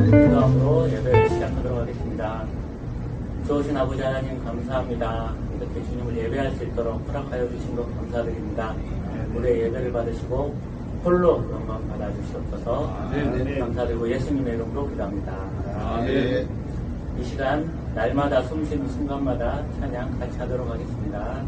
기도함으로 예배를 시작하도록 하겠습니다. 좋으신 아버지 하나님 감사합니다. 이렇게 주님을 예배할 수 있도록 허락하여 주신 것 감사드립니다. 우리의 예배를 받으시고 홀로 영광 받아주시옵소서. 감사드리고 예수님의 이름으로 기도합니다. 이 시간 날마다 숨쉬는 순간마다 찬양 같이 하도록 하겠습니다.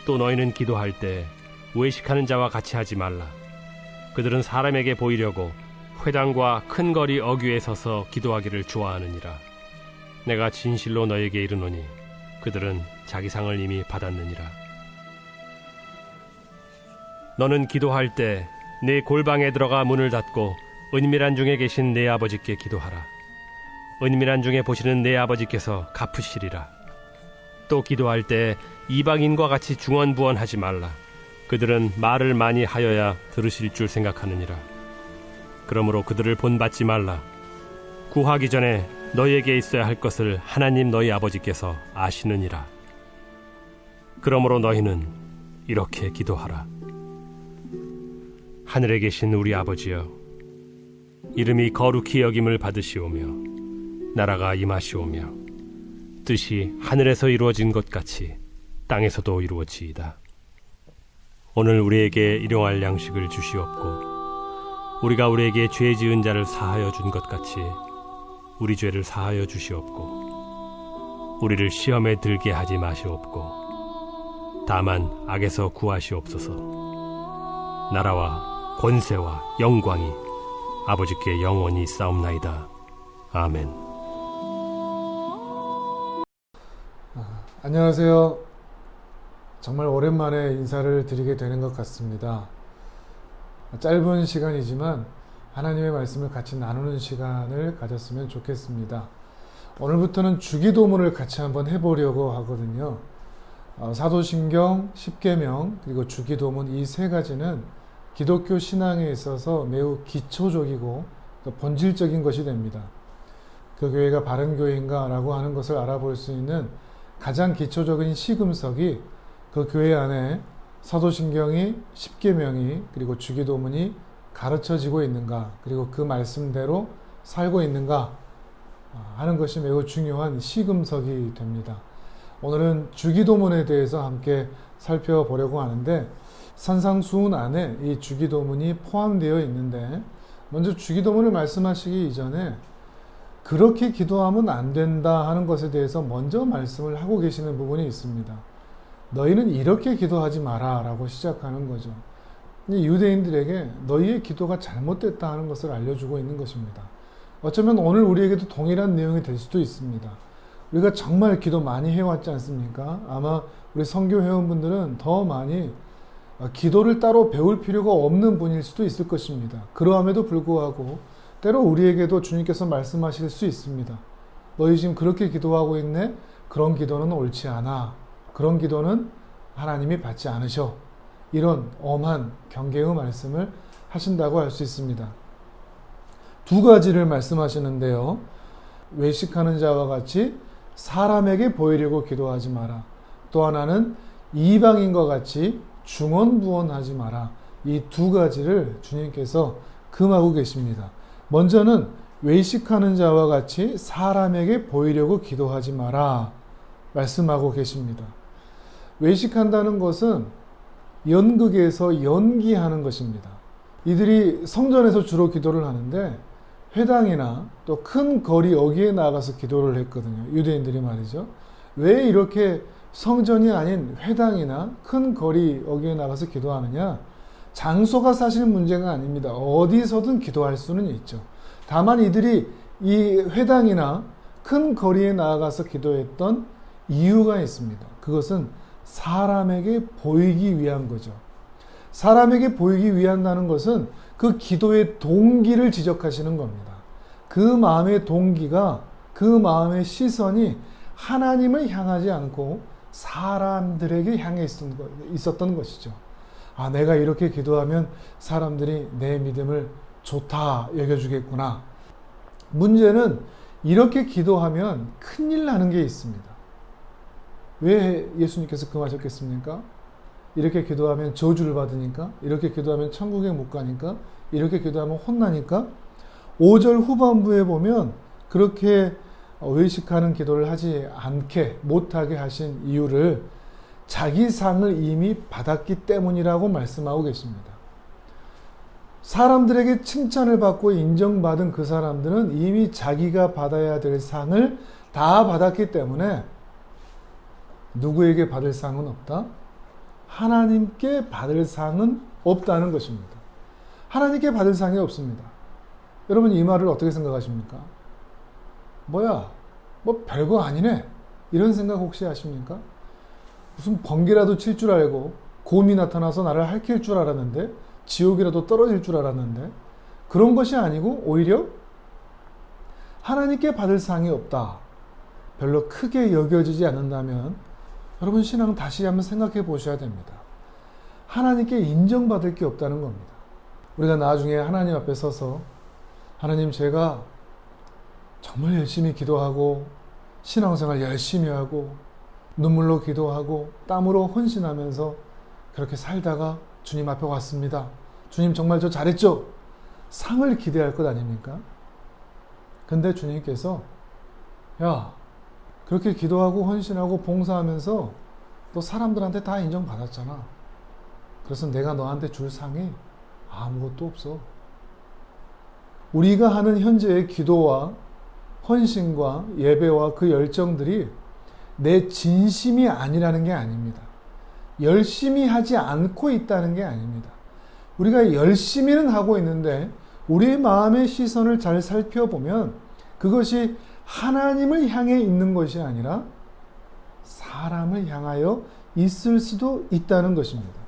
또 너희는 기도할 때 외식하는 자와 같이 하지 말라. 그들은 사람에게 보이려고 회당과 큰 거리 어귀에 서서 기도하기를 좋아하느니라. 내가 진실로 너에게 이르노니 그들은 자기 상을 이미 받았느니라. 너는 기도할 때 네 골방에 들어가 문을 닫고 은밀한 중에 계신 네 아버지께 기도하라. 은밀한 중에 보시는 네 아버지께서 갚으시리라. 또 기도할 때 이방인과 같이 중언부언하지 말라. 그들은 말을 많이 하여야 들으실 줄 생각하느니라. 그러므로 그들을 본받지 말라. 구하기 전에 너희에게 있어야 할 것을 하나님 너희 아버지께서 아시느니라. 그러므로 너희는 이렇게 기도하라. 하늘에 계신 우리 아버지여, 이름이 거룩히 여김을 받으시오며 나라가 임하시오며 뜻이 하늘에서 이루어진 것 같이 땅에서도 이루어지이다. 오늘 우리에게 일용할 양식을 주시옵고 우리가 우리에게 죄 지은 자를 사하여 준 것 같이 우리 죄를 사하여 주시옵고 우리를 시험에 들게 하지 마시옵고 다만 악에서 구하시옵소서. 나라와 권세와 영광이 아버지께 영원히 있사옵나이다. 아멘. 안녕하세요. 정말 오랜만에 인사를 드리게 되는 것 같습니다. 짧은 시간이지만 하나님의 말씀을 같이 나누는 시간을 가졌으면 좋겠습니다. 오늘부터는 주기도문을 같이 한번 해보려고 하거든요. 사도신경, 십계명, 그리고 주기도문 이 세 가지는 기독교 신앙에 있어서 매우 기초적이고 본질적인 것이 됩니다. 그 교회가 바른 교회인가 라고 하는 것을 알아볼 수 있는 가장 기초적인 시금석이 그 교회 안에 사도신경이, 십계명이, 그리고 주기도문이 가르쳐지고 있는가, 그리고 그 말씀대로 살고 있는가 하는 것이 매우 중요한 시금석이 됩니다. 오늘은 주기도문에 대해서 함께 살펴보려고 하는데, 산상수훈 안에 이 주기도문이 포함되어 있는데, 먼저 주기도문을 말씀하시기 이전에 그렇게 기도하면 안 된다 하는 것에 대해서 먼저 말씀을 하고 계시는 부분이 있습니다. 너희는 이렇게 기도하지 마라 라고 시작하는 거죠. 유대인들에게 너희의 기도가 잘못됐다 하는 것을 알려주고 있는 것입니다. 어쩌면 오늘 우리에게도 동일한 내용이 될 수도 있습니다. 우리가 정말 기도 많이 해왔지 않습니까? 아마 우리 선교 회원분들은 더 많이 기도를 따로 배울 필요가 없는 분일 수도 있을 것입니다. 그러함에도 불구하고 때로 우리에게도 주님께서 말씀하실 수 있습니다. 너희 지금 그렇게 기도하고 있네? 그런 기도는 옳지 않아. 그런 기도는 하나님이 받지 않으셔. 이런 엄한 경계의 말씀을 하신다고 할 수 있습니다. 두 가지를 말씀하시는데요. 외식하는 자와 같이 사람에게 보이려고 기도하지 마라. 또 하나는 이방인과 같이 중언부언하지 마라. 이 두 가지를 주님께서 금하고 계십니다. 먼저는 외식하는 자와 같이 사람에게 보이려고 기도하지 마라 말씀하고 계십니다. 외식한다는 것은 연극에서 연기하는 것입니다. 이들이 성전에서 주로 기도를 하는데 회당이나 또 큰 거리 여기에 나가서 기도를 했거든요. 유대인들이 말이죠. 왜 이렇게 성전이 아닌 회당이나 큰 거리 여기에 나가서 기도하느냐? 장소가 사실 문제가 아닙니다. 어디서든 기도할 수는 있죠. 다만 이들이 이 회당이나 큰 거리에 나아가서 기도했던 이유가 있습니다. 그것은 사람에게 보이기 위한 거죠. 사람에게 보이기 위한다는 것은 그 기도의 동기를 지적하시는 겁니다. 그 마음의 동기가, 그 마음의 시선이 하나님을 향하지 않고 사람들에게 향해 있었던 것이죠. 아, 내가 이렇게 기도하면 사람들이 내 믿음을 좋다 여겨주겠구나. 문제는 이렇게 기도하면 큰일 나는 게 있습니다. 왜 예수님께서 금하셨겠습니까? 이렇게 기도하면 저주를 받으니까? 이렇게 기도하면 천국에 못 가니까? 이렇게 기도하면 혼나니까? 5절 후반부에 보면 그렇게 외식하는 기도를 하지 않게 못하게 하신 이유를 자기 상을 이미 받았기 때문이라고 말씀하고 계십니다. 사람들에게 칭찬을 받고 인정받은 그 사람들은 이미 자기가 받아야 될 상을 다 받았기 때문에 누구에게 받을 상은 없다? 하나님께 받을 상은 없다는 것입니다. 하나님께 받을 상이 없습니다. 여러분 이 말을 어떻게 생각하십니까? 뭐야, 뭐 별거 아니네 이런 생각 혹시 하십니까? 무슨 번개라도 칠 줄 알고 곰이 나타나서 나를 핥힐 줄 알았는데, 지옥이라도 떨어질 줄 알았는데, 그런 것이 아니고 오히려 하나님께 받을 상이 없다, 별로 크게 여겨지지 않는다면 여러분 신앙 다시 한번 생각해 보셔야 됩니다. 하나님께 인정받을 게 없다는 겁니다. 우리가 나중에 하나님 앞에 서서 하나님, 제가 정말 열심히 기도하고 신앙생활 열심히 하고 눈물로 기도하고 땀으로 헌신하면서 그렇게 살다가 주님 앞에 왔습니다. 주님 정말 저 잘했죠? 상을 기대할 것 아닙니까? 근데 주님께서 야, 그렇게 기도하고 헌신하고 봉사하면서 너 사람들한테 다 인정받았잖아. 그래서 내가 너한테 줄 상이 아무것도 없어. 우리가 하는 현재의 기도와 헌신과 예배와 그 열정들이 내 진심이 아니라는 게 아닙니다. 열심히 하지 않고 있다는 게 아닙니다. 우리가 열심히는 하고 있는데 우리의 마음의 시선을 잘 살펴보면 그것이 하나님을 향해 있는 것이 아니라 사람을 향하여 있을 수도 있다는 것입니다.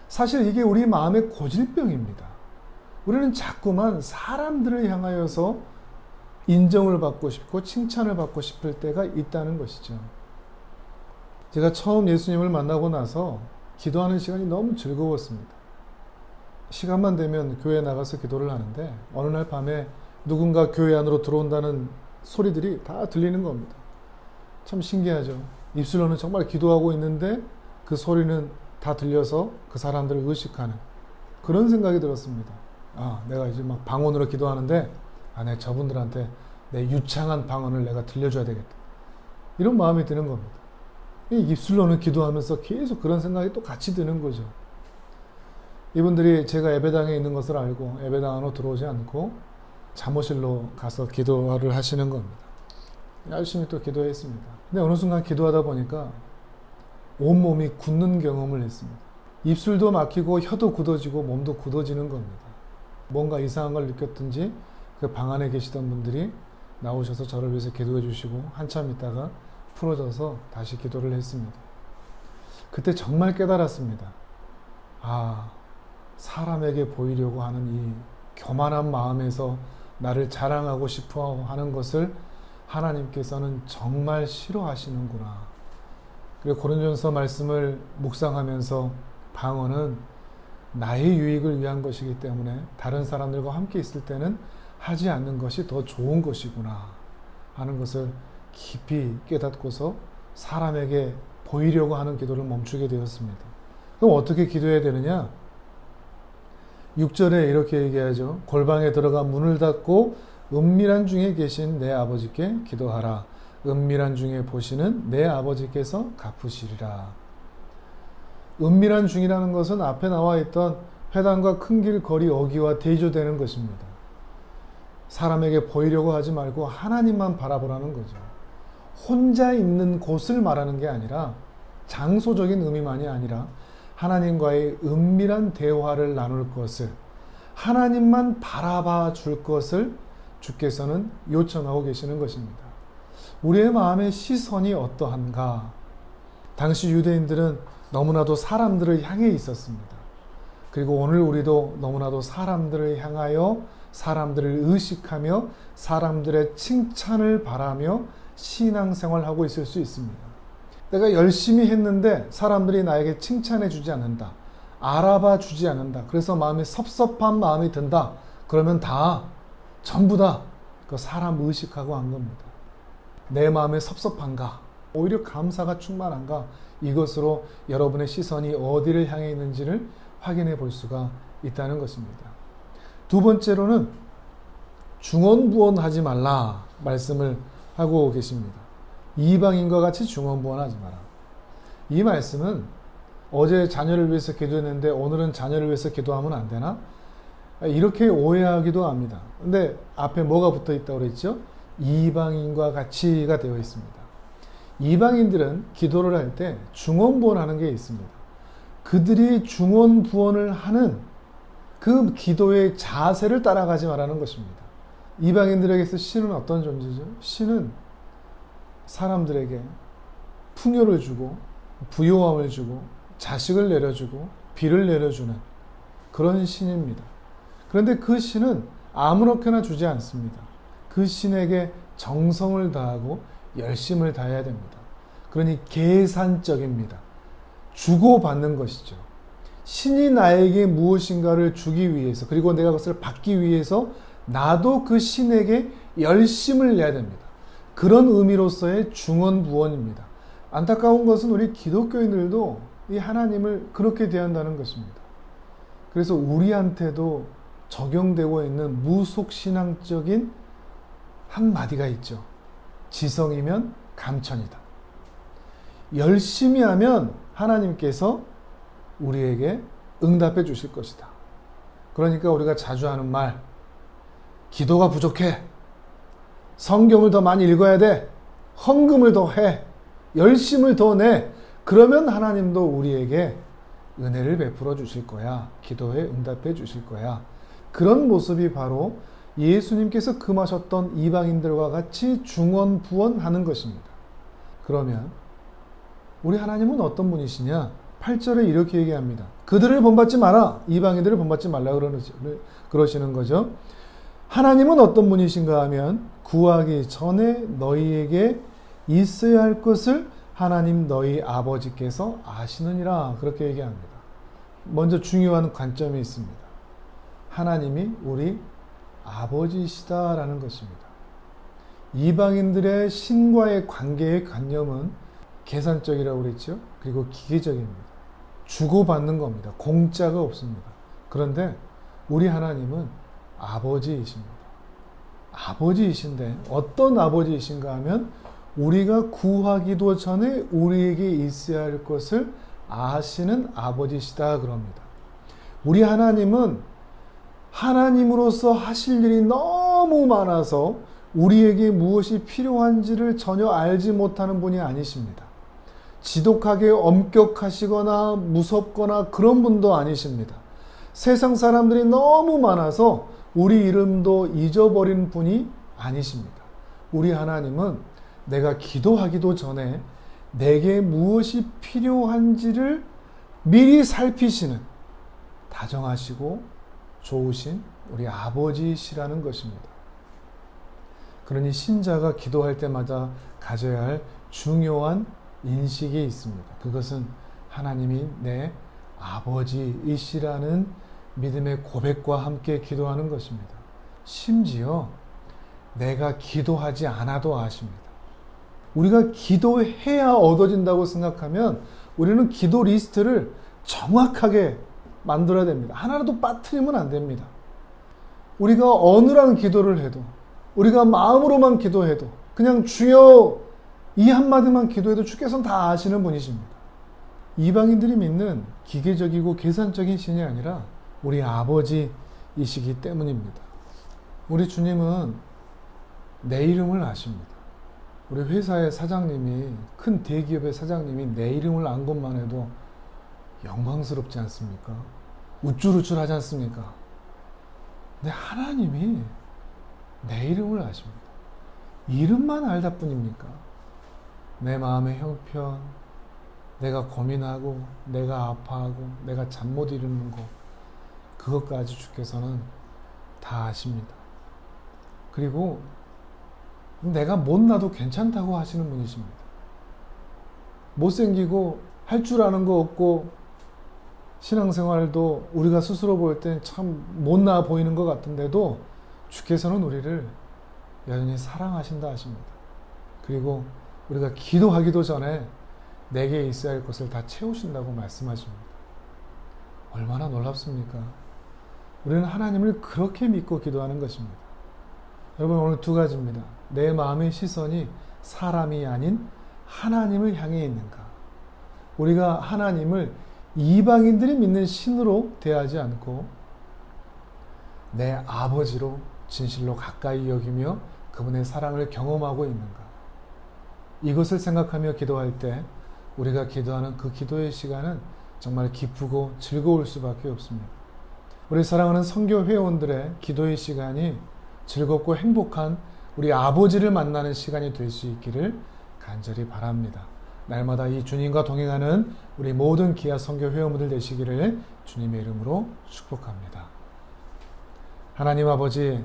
사실 이게 우리 마음의 고질병입니다. 우리는 자꾸만 사람들을 향하여서 인정을 받고 싶고 칭찬을 받고 싶을 때가 있다는 것이죠. 제가 처음 예수님을 만나고 나서 기도하는 시간이 너무 즐거웠습니다. 시간만 되면 교회에 나가서 기도를 하는데 어느 날 밤에 누군가 교회 안으로 들어온다는 소리들이 다 들리는 겁니다. 참 신기하죠. 입술로는 정말 기도하고 있는데 그 소리는 다 들려서 그 사람들을 의식하는 그런 생각이 들었습니다. 내가 이제 막 방언으로 기도하는데 내가 저분들한테 내 유창한 방언을 내가 들려줘야 되겠다. 이런 마음이 드는 겁니다. 입술로는 기도하면서 계속 그런 생각이 또 같이 드는 거죠. 이분들이 제가 예배당에 있는 것을 알고 예배당 안으로 들어오지 않고 사무실로 가서 기도를 하시는 겁니다. 열심히 또 기도했습니다. 근데 어느 순간 기도하다 보니까 온몸이 굳는 경험을 했습니다. 입술도 막히고 혀도 굳어지고 몸도 굳어지는 겁니다. 뭔가 이상한 걸 느꼈든지 그 방 안에 계시던 분들이 나오셔서 저를 위해서 기도해 주시고 한참 있다가 풀어져서 다시 기도를 했습니다. 그때 정말 깨달았습니다. 사람에게 보이려고 하는 이 교만한 마음에서 나를 자랑하고 싶어 하는 것을 하나님께서는 정말 싫어하시는구나. 그리고 고린도전서 말씀을 묵상하면서 방언은 나의 유익을 위한 것이기 때문에 다른 사람들과 함께 있을 때는 하지 않는 것이 더 좋은 것이구나 하는 것을 깊이 깨닫고서 사람에게 보이려고 하는 기도를 멈추게 되었습니다. 그럼 어떻게 기도해야 되느냐? 6절에 이렇게 얘기하죠. 골방에 들어가 문을 닫고 은밀한 중에 계신 내 아버지께 기도하라. 은밀한 중에 보시는 내 아버지께서 갚으시리라. 은밀한 중이라는 것은 앞에 나와 있던 회당과 큰 길 거리 어기와 대조되는 것입니다. 사람에게 보이려고 하지 말고 하나님만 바라보라는 거죠. 혼자 있는 곳을 말하는 게 아니라 장소적인 의미만이 아니라 하나님과의 은밀한 대화를 나눌 것을 하나님만 바라봐 줄 것을 주께서는 요청하고 계시는 것입니다. 우리의 마음의 시선이 어떠한가? 당시 유대인들은 너무나도 사람들을 향해 있었습니다. 그리고 오늘 우리도 너무나도 사람들을 향하여 사람들을 의식하며 사람들의 칭찬을 바라며 신앙생활을 하고 있을 수 있습니다. 내가 열심히 했는데 사람들이 나에게 칭찬해 주지 않는다. 알아봐 주지 않는다. 그래서 마음이 섭섭한 마음이 든다. 그러면 전부 다 그 사람 의식하고 한 겁니다. 내 마음에 섭섭한가? 오히려 감사가 충만한가? 이것으로 여러분의 시선이 어디를 향해 있는지를 확인해 볼 수가 있다는 것입니다. 두 번째로는 중언부언하지 말라 말씀을 하고 계십니다. 이방인과 같이 중언부언하지 마라. 이 말씀은 어제 자녀를 위해서 기도했는데 오늘은 자녀를 위해서 기도하면 안 되나? 이렇게 오해하기도 합니다. 근데 앞에 뭐가 붙어 있다고 그랬죠? 이방인과 같이가 되어 있습니다. 이방인들은 기도를 할 때 중언부언하는 게 있습니다. 그들이 중언부언을 하는 그 기도의 자세를 따라가지 말라는 것입니다. 이방인들에게서 신은 어떤 존재죠? 신은 사람들에게 풍요를 주고 부요함을 주고 자식을 내려주고 비를 내려주는 그런 신입니다. 그런데 그 신은 아무렇게나 주지 않습니다. 그 신에게 정성을 다하고 열심을 다해야 됩니다. 그러니 계산적입니다. 주고받는 것이죠. 신이 나에게 무엇인가를 주기 위해서 그리고 내가 그것을 받기 위해서 나도 그 신에게 열심을 내야 됩니다. 그런 의미로서의 중언부언입니다. 안타까운 것은 우리 기독교인들도 이 하나님을 그렇게 대한다는 것입니다. 그래서 우리한테도 적용되고 있는 무속신앙적인 한마디가 있죠. 지성이면 감천이다. 열심히 하면 하나님께서 우리에게 응답해 주실 것이다. 그러니까 우리가 자주 하는 말, 기도가 부족해. 성경을 더 많이 읽어야 돼. 헌금을 더 해. 열심을 더 내. 그러면 하나님도 우리에게 은혜를 베풀어 주실 거야. 기도에 응답해 주실 거야. 그런 모습이 바로 예수님께서 금하셨던 이방인들과 같이 중언부언하는 것입니다. 그러면 우리 하나님은 어떤 분이시냐? 8절에 이렇게 얘기합니다. 그들을 본받지 마라. 이방인들을 본받지 말라 그러시는 거죠. 하나님은 어떤 분이신가 하면 구하기 전에 너희에게 있어야 할 것을 하나님 너희 아버지께서 아시느니라. 그렇게 얘기합니다. 먼저 중요한 관점이 있습니다. 하나님이 우리 아버지시다라는 것입니다. 이방인들의 신과의 관계의 관념은 계산적이라고 그랬죠. 그리고 기계적입니다. 주고받는 겁니다. 공짜가 없습니다. 그런데 우리 하나님은 아버지이십니다. 아버지이신데 어떤 아버지이신가 하면 우리가 구하기도 전에 우리에게 있어야 할 것을 아시는 아버지시다 그럽니다. 우리 하나님은 하나님으로서 하실 일이 너무 많아서 우리에게 무엇이 필요한지를 전혀 알지 못하는 분이 아니십니다. 지독하게 엄격하시거나 무섭거나 그런 분도 아니십니다. 세상 사람들이 너무 많아서 우리 이름도 잊어버린 분이 아니십니다. 우리 하나님은 내가 기도하기도 전에 내게 무엇이 필요한지를 미리 살피시는 다정하시고 좋으신 우리 아버지시라는 것입니다. 그러니 신자가 기도할 때마다 가져야 할 중요한 인식이 있습니다. 그것은 하나님이 내 아버지이시라는 믿음의 고백과 함께 기도하는 것입니다. 심지어 내가 기도하지 않아도 아십니다. 우리가 기도해야 얻어진다고 생각하면 우리는 기도 리스트를 정확하게 만들어야 됩니다. 하나라도 빠뜨리면 안 됩니다. 우리가 어느한 기도를 해도 우리가 마음으로만 기도해도 그냥 주여 이 한마디만 기도해도 주께서는 다 아시는 분이십니다. 이방인들이 믿는 기계적이고 계산적인 신이 아니라 우리 아버지이시기 때문입니다. 우리 주님은 내 이름을 아십니다. 우리 회사의 사장님이 큰 대기업의 사장님이 내 이름을 안 것만 해도 영광스럽지 않습니까? 우쭐우쭐하지 않습니까? 근데 하나님이 내 이름을 아십니다. 이름만 알다 뿐입니까? 내 마음의 형편, 내가 고민하고 내가 아파하고 내가 잠 못 이루는 것 그것까지 주께서는 다 아십니다. 그리고 내가 못나도 괜찮다고 하시는 분이십니다. 못생기고 할 줄 아는 거 없고 신앙생활도 우리가 스스로 볼 땐 참 못나 보이는 것 같은데도 주께서는 우리를 여전히 사랑하신다 하십니다. 그리고 우리가 기도하기도 전에 내게 있어야 할 것을 다 채우신다고 말씀하십니다. 얼마나 놀랍습니까? 우리는 하나님을 그렇게 믿고 기도하는 것입니다. 여러분 오늘 두 가지입니다. 내 마음의 시선이 사람이 아닌 하나님을 향해 있는가? 우리가 하나님을 이방인들이 믿는 신으로 대하지 않고 내 아버지로 진실로 가까이 여기며 그분의 사랑을 경험하고 있는가? 이것을 생각하며 기도할 때 우리가 기도하는 그 기도의 시간은 정말 기쁘고 즐거울 수밖에 없습니다. 우리 사랑하는 선교 회원들의 기도의 시간이 즐겁고 행복한 우리 아버지를 만나는 시간이 될 수 있기를 간절히 바랍니다. 날마다 이 주님과 동행하는 우리 모든 기아 선교 회원분들 되시기를 주님의 이름으로 축복합니다. 하나님 아버지,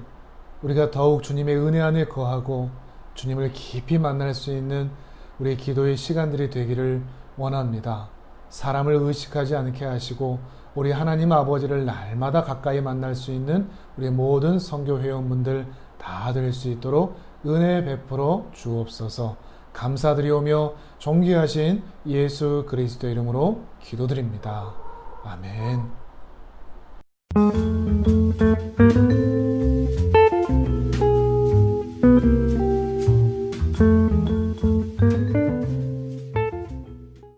우리가 더욱 주님의 은혜 안에 거하고 주님을 깊이 만날 수 있는 우리 기도의 시간들이 되기를 원합니다. 사람을 의식하지 않게 하시고 우리 하나님 아버지를 날마다 가까이 만날 수 있는 우리 모든 선교 회원분들 다 될 수 있도록 은혜 베풀어 주옵소서. 감사드리오며 존귀하신 예수 그리스도 이름으로 기도드립니다. 아멘.